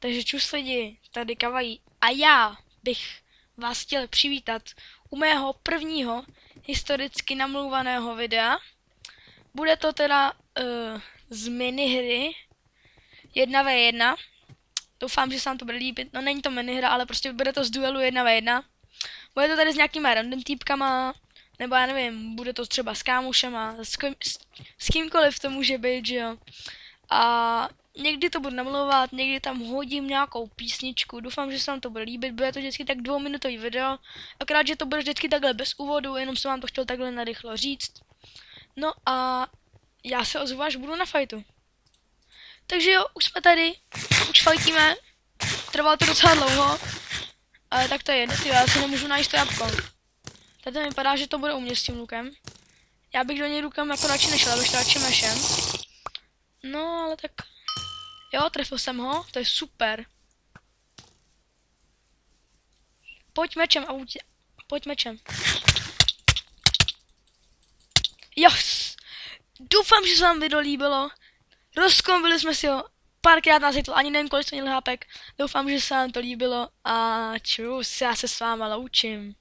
Takže čus lidi, tady Kavají a já bych vás chtěl přivítat u mého prvního historicky namluvaného videa. Bude to teda z minihry 1v1. Doufám, že se vám to bude líbit. No není to minihra, ale prostě bude to z duelu 1v1. Bude to tady s nějakýma random týpkama, nebo já nevím, bude to třeba s kámošema, s kýmkoliv to může být, že jo. A někdy to budu namlouvat, někdy tam hodím nějakou písničku, doufám, že se vám to bude líbit, bude to vždycky tak 2minutový video, akorát, že to bude vždycky takhle bez úvodu, jenom jsem vám to chtěl takhle narychlo říct. No a já se ozvu, až budu na fajtu. Takže jo, už jsme tady, už fajtíme, trvalo to docela dlouho, ale tak to je jedno, já si nemůžu najít to jabko. Tady to vypadá, že to bude u mě s tím lukem. Já bych do něj rukem jako radši nešel, abych to radši mešem. No, ale tak... Jo, trefil jsem ho, to je super. Pojď mečem, pojď mečem. Jos! Doufám, že se vám video líbilo. Rozkombili jsme si ho. Párkrát nás hitl, ani nevím, kolik jsme měli hápek. Doufám, že se vám to líbilo a čus, já se s váma loučím.